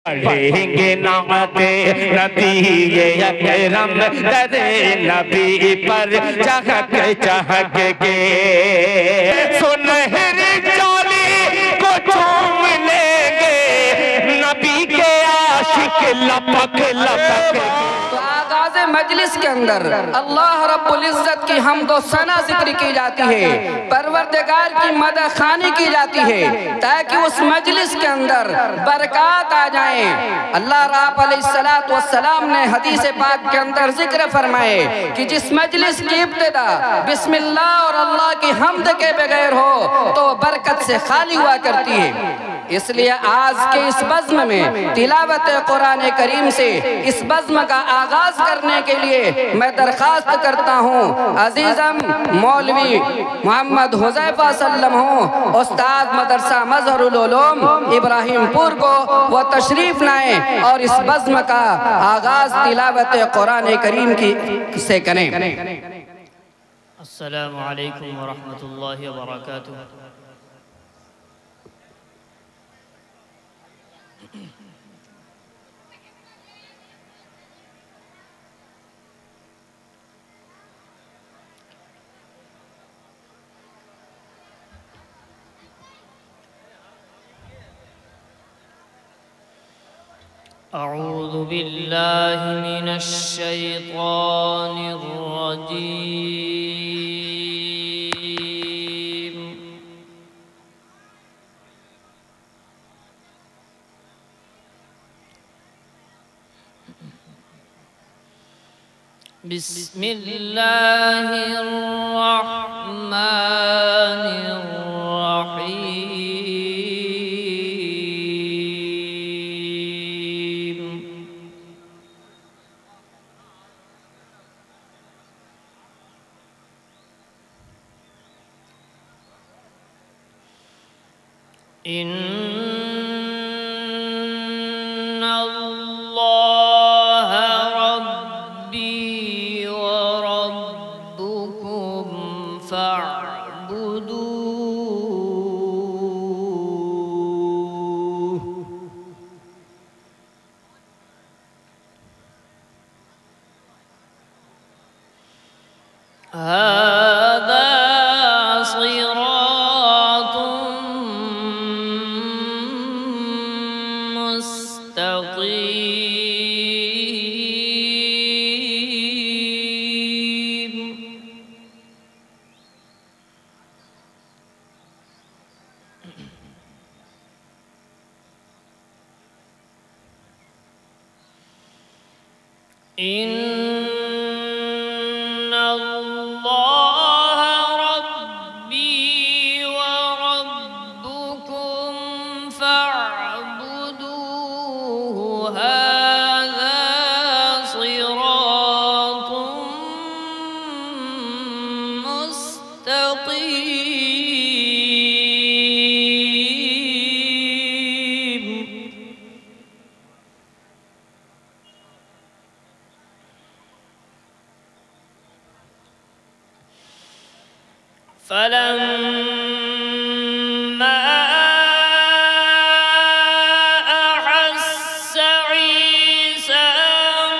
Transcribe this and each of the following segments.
पढ़ेंगे नाते नबी अकरम दरे नबी पर चहक चहक के सुनहरी चोली को चूम लेंगे नबी के आशिक लपक लपक। तो आगाज़े मजलिस के अंदर अल्लाह रब्बुल इज़्ज़त की हमदो सना जिक्र की जाती है, परवरदिगार की मदह खानी की जाती है ताकि उस मजलिस के अंदर बरकत आ जाए। अल्लाह रब अलैहिस्सलातु वस्सलाम ने हदीस पाक के अंदर जिक्र फरमाए कि जिस मजलिस की इब्तिदा बिस्मिल्लाह और अल्लाह की हमद के बगैर हो तो बरकत से खाली हुआ करती है। इसलिए आज के इस बज़्म में तिलावत कुरान करीम से इस बज़्म का आगाज करने के लिए मैं दरख्वास्त करता हूँ अजीज़म मौलवी मोहम्मद हुज़ैफ़ा सल्लम हो उस्ताद मदरसा मज़हरुल उलूम इब्राहिमपुर को वह तशरीफ़ लाएँ और इस बज़्म का आगाज तिलावत कुरान करीम की से करें। अस्सलामु अलैकुम व रहमतुल्लाहि व बरकातुहू। अऊज़ु बिल्लाहि मिनश शैतानिर रजीम। बिस्मिल्लाहिर रहमानिर रहीम। इन्नल्लाह रब्बी व रब्बुकुम फअब्दूह। हाज़ा मुस्तक़ीम। इन्नल्लाह रब्बी व रब्बुकुम फअब्दूहु हाज़ा सिरातुम मुस्तक़ीम। फलम्मा अहस्स ईसा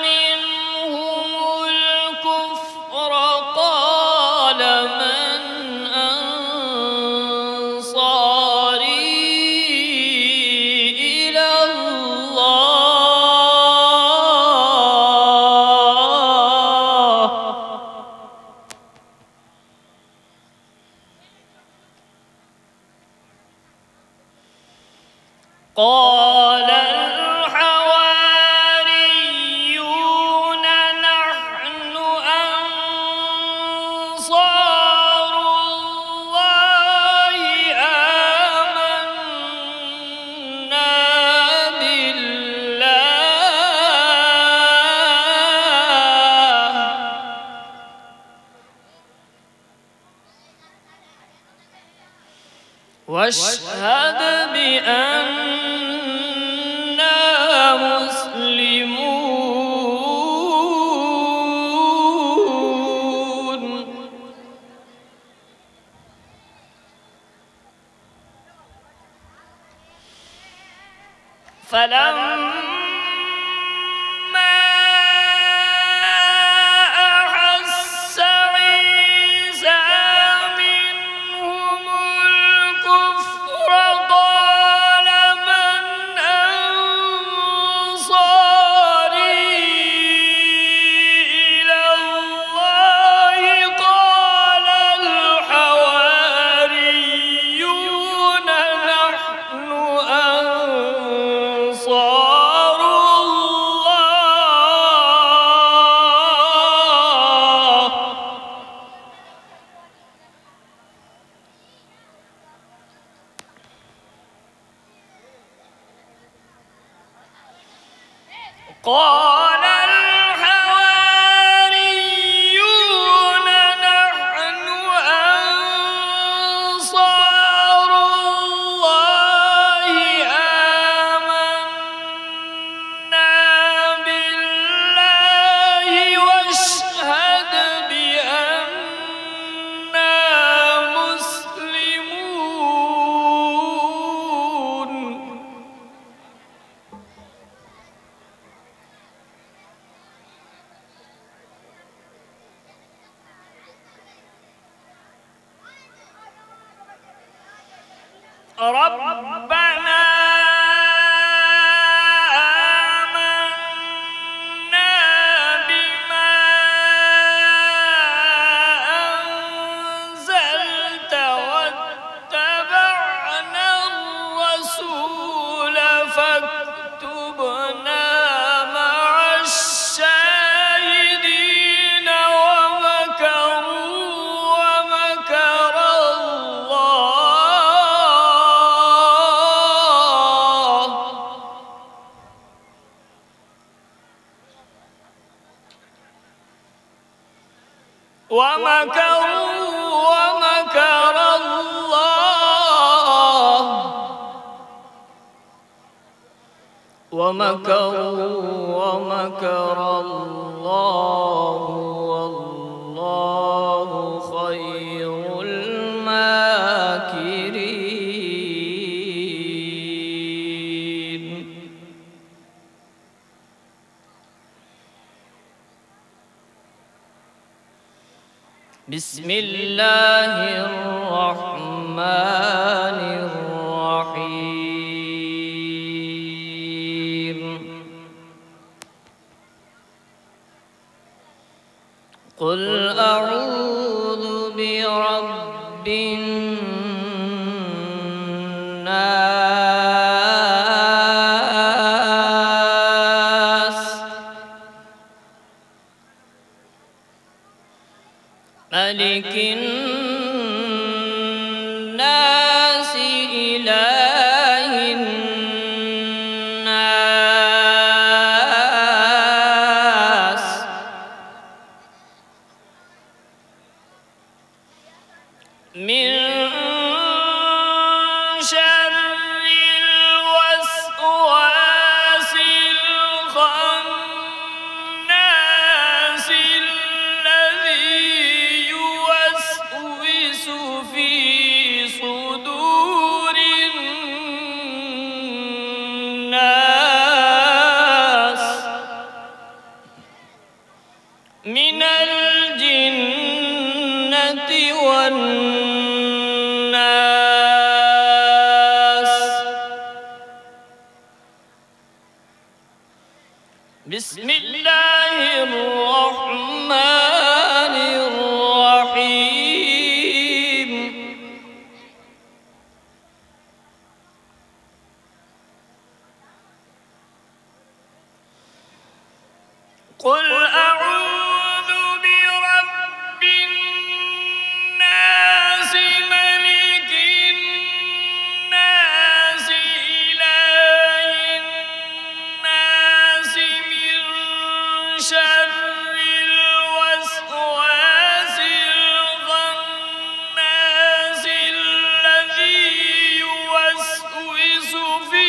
मिनहुमुल कुफ्र क़ाल मन अंसारी इलल्लाह। قال الحواريون نحن أنصار الله آمنا بالله واشهد بأننا مسلمون. فلما قال الحواريون نحن أنصار الله آمنا بالله واشهد بأننا مسلمون. ربنا آمنا بما أنزلت واتبعنا الرسول فاكتبنا مع الشاهدين. ومكروا ومكر الله ومكر الله والله خير الماكرين. بسم الله الرحمن الرحيم. قل أعوذ برب الناس ملك الناس إله الناس من شر الوسواس الخناس الذي يوسوس في صدور الناس من الجنة والناس. بسم الله الرحمن الرحيم. قل أعوذ برب الناس ملك الناس إله الناس من شر الوسواس الخناس الذي يوسوس في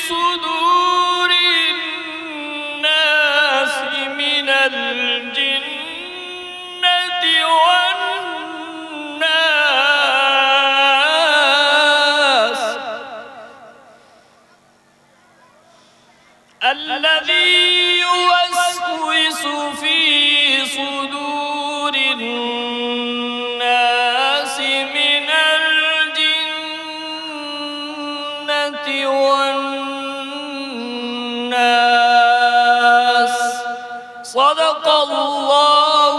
صدور الناس من الجنة والناس. الذي يوسوس في صدور الناس من الجنة والناس. صدق الله